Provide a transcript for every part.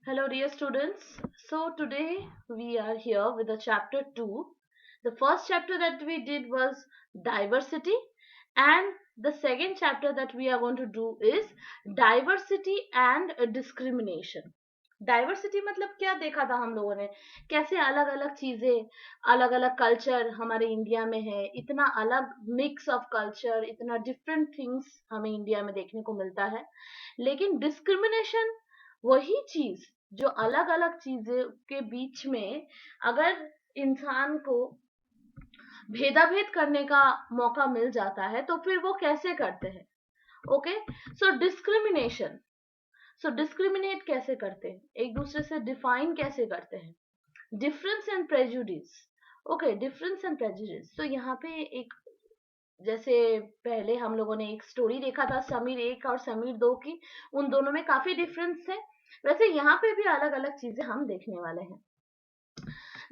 Hello, dear students. So, today we are here with the chapter 2. The first chapter that we did was diversity, and the second chapter that we are going to do is diversity and discrimination. Diversity मतलब क्या देखा था हम लोगों ने, कैसे अलग अलग चीजें, अलग अलग कल्चर हमारे इंडिया में है, इतना अलग मिक्स ऑफ कल्चर, इतना डिफरेंट थिंग्स हमें इंडिया में देखने को मिलता है. लेकिन डिस्क्रिमिनेशन वही चीज जो अलग अलग चीजें के बीच में अगर इंसान को भेदाभेद करने का मौका मिल जाता है तो फिर वो कैसे करते हैं. ओके, सो डिस्क्रिमिनेशन, सो डिस्क्रिमिनेट कैसे करते हैं, एक दूसरे से डिफाइन कैसे करते हैं. Difference and prejudice. Okay, difference and prejudice. तो यहाँ पे एक, जैसे पहले हम लोगों ने एक स्टोरी देखा था समीर एक और समीर दो की, उन दोनों में काफी डिफरेंस है. वैसे यहाँ पे भी अलग अलग चीजें हम देखने वाले हैं.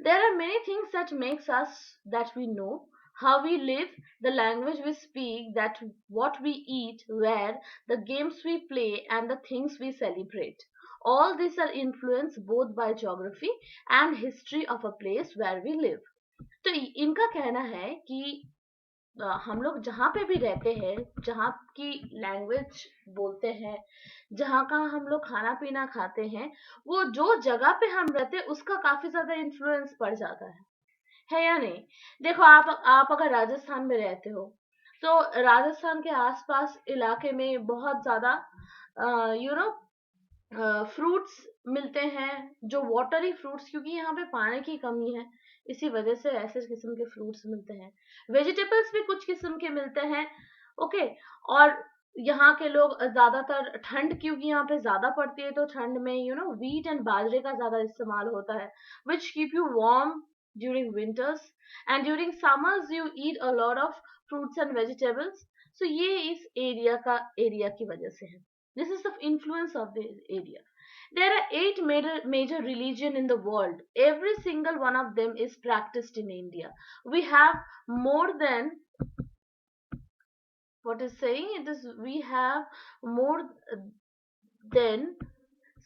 There are many things that makes us, that we know, how we live, the language we speak, that what we eat, where, the games we play, and the things we celebrate. All these are influenced both by geography and history of a place where we live. तो इनका कहना है कि हम लोग जहाँ पे भी रहते हैं, जहाँ की लैंग्वेज बोलते हैं, जहाँ का हम लोग खाना पीना खाते हैं, वो जो जगह पे हम रहते हैं उसका काफी ज्यादा इन्फ्लुएंस पड़ जाता है या नहीं. देखो, आप अगर राजस्थान में रहते हो तो राजस्थान के आसपास इलाके में बहुत ज्यादा यू नो फ्रूट्स मिलते हैं, जो वाटरी फ्रूट्स, क्योंकि यहाँ पे पानी की कमी है, इसी वजह से ऐसे किस्म के फ्रूट्स मिलते हैं. वेजिटेबल्स भी कुछ किस्म के मिलते हैं. ओके, और यहाँ के लोग ज्यादातर ठंड, क्योंकि यहाँ पे ज्यादा पड़ती है तो ठंड में व्हीट एंड बाजरे का ज्यादा इस्तेमाल होता है, which keep you warm during winters, and during summers you eat a lot of fruits and vegetables. So ये इस एरिया की वजह से है. This is the influence of the area. There are eight major religion in the world. Every single one of them is practiced in India. We have more than, what is saying it is, we have more than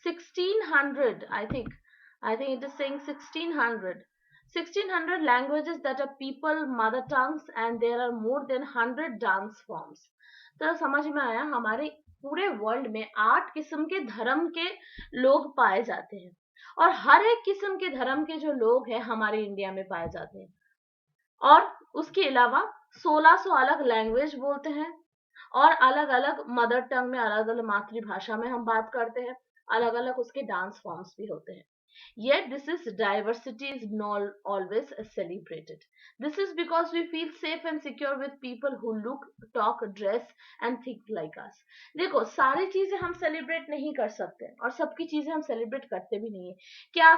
1600. I think it is saying 1600 languages that are people mother tongues, and there are more than 100 dance forms. तो समझ में आया, हमारे पूरे world में 8 किस्म के धर्म के लोग पाए जाते हैं, और हर एक किस्म के धर्म के जो लोग हैं हमारे इंडिया में पाए जाते हैं. और उसके अलावा 1600 अलग लैंग्वेज बोलते हैं, और अलग अलग मदर टंग में, अलग अलग मातृभाषा में हम बात करते हैं, अलग अलग उसके डांस फॉर्म्स भी होते हैं. Yet this is diversity is not always celebrated. This is because we feel safe and secure with people who look, talk, dress and think like us. देखो, सारी चीजें हम सेलिब्रेट नहीं कर सकते और सबकी चीजें हम सेलिब्रेट करते भी नहीं है. क्या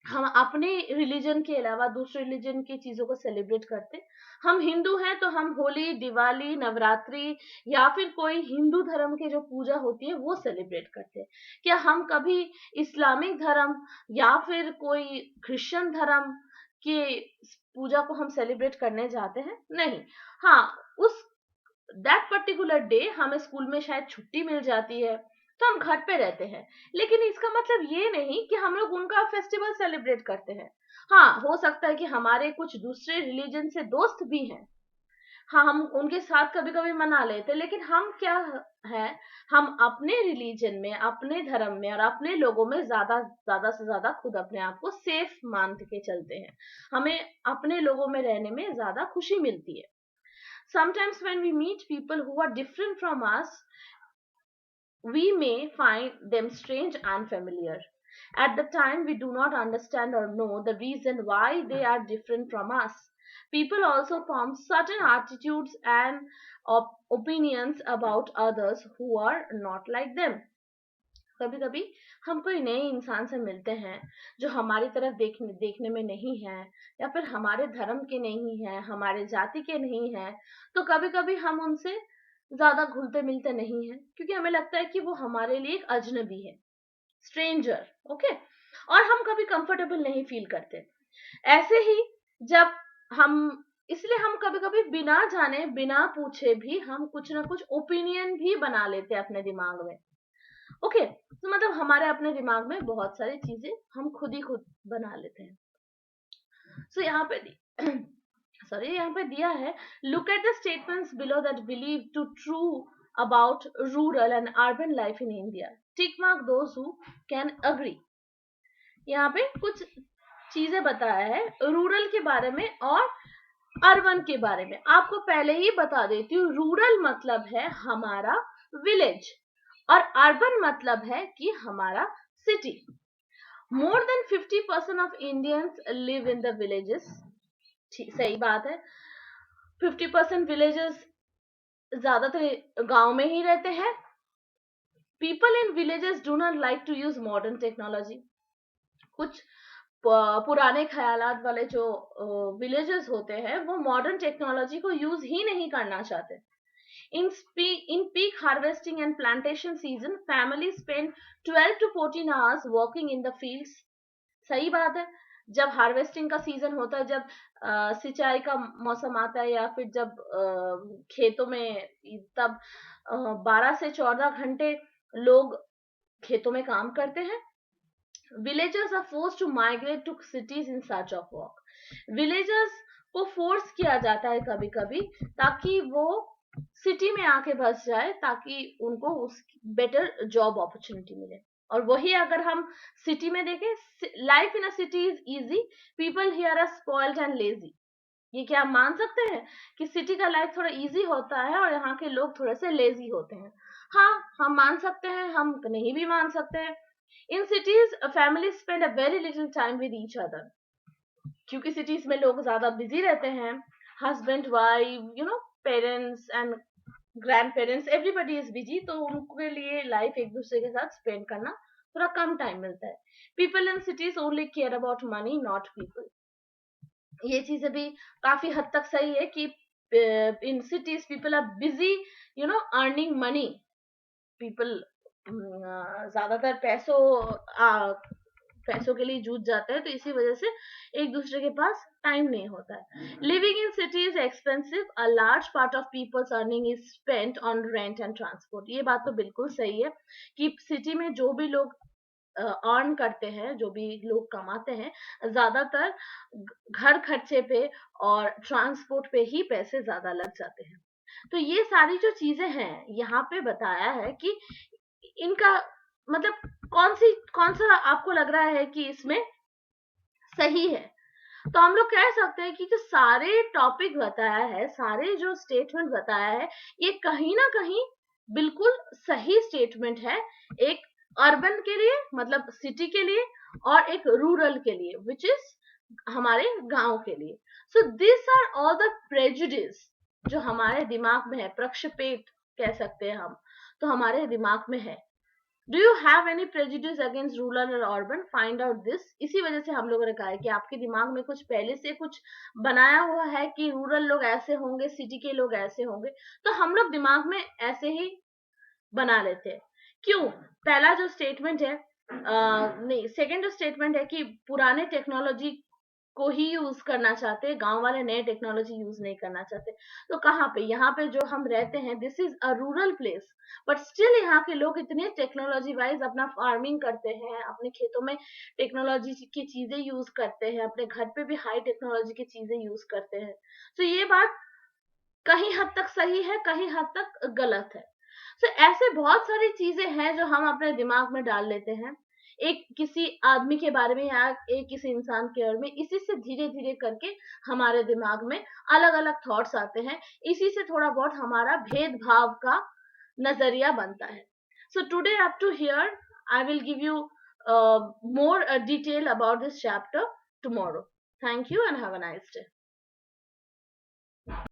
हम अपने रिलीजन के अलावा दूसरे रिलीजन की चीजों को सेलिब्रेट करते? हम हिंदू हैं तो हम होली, दिवाली, नवरात्रि या फिर कोई हिंदू धर्म की जो पूजा होती है वो सेलिब्रेट करते हैं. क्या हम कभी इस्लामिक धर्म या फिर कोई क्रिश्चियन धर्म की पूजा को हम सेलिब्रेट करने जाते हैं? नहीं. हाँ, उस दैट पर्टिकुलर डे हमें स्कूल में शायद छुट्टी मिल जाती है तो हम घर पे रहते हैं, लेकिन इसका मतलब ये नहीं कि हम लोग उनका फेस्टिवल सेलिब्रेट करते हैं. हाँ, हो सकता है कि हमारे कुछ दूसरे रिलीजन से दोस्त भी हैं, हाँ, हम उनके साथ कभी कभी मना लेते हैं, लेकिन हम क्या है, हम अपने रिलीजन में, अपने धर्म में और अपने लोगों में ज्यादा ज्यादा से ज्यादा खुद अपने आप को सेफ मान के चलते हैं. हमें अपने लोगों में रहने में ज्यादा खुशी मिलती है. Sometimes when we meet people who are different from us, we may find them strange and unfamiliar. At the time, we do not understand or know the reason why they are different from us. People also form certain attitudes and opinions about others who are not like them. कभी कभी हम कोई नए इंसान से मिलते हैं जो हमारी तरफ देखने में नहीं है, या फिर हमारे धर्म के नहीं है, हमारे जाति के नहीं है, तो कभी कभी हम उनसे ज्यादा घुलते मिलते नहीं है, क्योंकि हमें लगता है कि वो हमारे लिए एक अजनबी है, स्ट्रेंजर. ओके, और हम कभी कंफर्टेबल नहीं फील करते. ऐसे ही जब हम, इसलिए हम कभी कभी बिना जाने बिना पूछे भी हम कुछ ना कुछ ओपिनियन भी बना लेते हैं अपने दिमाग में. ओके, तो मतलब हमारे अपने दिमाग में बहुत सारी चीजें हम खुद ही खुद बना लेते हैं. सो यहाँ पे सॉरी, यहाँ पे दिया है, look at the statements below that believe to true about rural and urban life in India. Tick mark those who can agree. यहाँ पे कुछ चीजें बताया है रूरल के बारे में और अर्बन के बारे में. आपको पहले ही बता देती हूँ, रूरल मतलब है हमारा विलेज और अर्बन मतलब है कि हमारा city. More than 50% of Indians live in the villages. सही बात है, 50% विलेजेस ज्यादातर गांव में ही रहते हैं. People in villages do not like to use modern technology. कुछ पुराने ख्यालात वाले जो विलेजेस होते हैं वो मॉडर्न टेक्नोलॉजी को यूज ही नहीं करना चाहते. In peak harvesting and plantation season, families spend 12 to 14 hours working in the fields. सही बात है, जब हार्वेस्टिंग का सीजन होता है, जब सिंचाई का मौसम आता है या फिर जब खेतों में, तब 12 से 14 घंटे लोग खेतों में काम करते हैं. Villagers are forced to migrate to cities in search of work. Villagers को फोर्स किया जाता है कभी कभी ताकि वो सिटी में आके बस जाए, ताकि उनको उस बेटर जॉब अपॉर्चुनिटी मिले. और वही अगर हम सिटी में देखें, life in a city is easy, people here are spoiled and lazy. ये क्या हम मान सकते हैं कि सिटी का लाइफ थोड़ा इजी होता है और यहाँ के लोग थोड़े से लेजी होते हैं? हाँ, हम मान सकते हैं, हम नहीं भी मान सकते हैं. In cities, families spend a very little time with each other. क्योंकि cities में लोग ज्यादा busy रहते हैं. Husband, wife, parents and grandparents, everybody is busy. तो उनके लिए life एक दूसरे के साथ spend करना थोड़ा कम time मिलता है. People in cities only care about money, not people. ये चीजें भी काफी हद तक सही है कि in cities people are busy, earning money. People ज्यादातर पैसों के लिए जूझ जाते हैं, तो इसी वजह से एक दूसरे के पास टाइम नहीं होता है. Living in city is expensive. A large part of people's earning is spent on rent and transport. ये बात तो बिल्कुल सही है कि सिटी में जो भी लोग अर्न करते हैं, जो भी लोग कमाते हैं, ज्यादातर घर खर्चे पे और ट्रांसपोर्ट पे ही पैसे ज्यादा लग जाते हैं. तो ये सारी जो चीजें हैं यहाँ पे बताया है कि इनका मतलब कौन सा आपको लग रहा है कि इसमें सही है. तो हम लोग कह सकते हैं कि जो सारे टॉपिक बताया है, सारे जो स्टेटमेंट बताया है, ये कहीं ना कहीं बिल्कुल सही स्टेटमेंट है. एक अर्बन के लिए मतलब सिटी के लिए और एक रूरल के लिए विच इज हमारे गांव के लिए. So this are all the prejudice जो हमारे दिमाग में है, प्रक्षेपेट कह सकते हैं हम, तो हमारे दिमाग में है. Do you have any prejudice against rural और अर्बन? Find out this. इसी वजह से हम लोगों ने कहा है कि आपके दिमाग में कुछ पहले से कुछ बनाया हुआ है कि रूरल लोग ऐसे होंगे, सिटी के लोग ऐसे होंगे, तो हम लोग दिमाग में ऐसे ही बना लेते हैं. क्यों? पहला जो स्टेटमेंट है नहीं, सेकेंड जो स्टेटमेंट है कि पुराने टेक्नोलॉजी को ही यूज करना चाहते हैं, गांव वाले नए टेक्नोलॉजी यूज नहीं करना चाहते. तो कहाँ पे, यहाँ पे जो हम रहते हैं, this is a rural place, but still यहाँ के लोग इतने टेक्नोलॉजी वाइज अपना फार्मिंग करते हैं, अपने खेतों में टेक्नोलॉजी की चीजें यूज करते हैं, अपने घर पे भी हाई टेक्नोलॉजी की चीजें यूज करते हैं. तो ये बात कहीं हद तक सही है, कहीं हद तक गलत है. तो ऐसे बहुत सारी चीजें हैं जो हम अपने दिमाग में डाल लेते हैं, एक किसी आदमी के बारे में या एक किसी इंसान के बारे में. इसी से धीरे धीरे करके हमारे दिमाग में अलग अलग थॉट्स आते हैं. इसी से थोड़ा बहुत हमारा भेदभाव का नजरिया बनता है. So today up to here, I will give you more detail about this chapter tomorrow. Thank you and have a nice day.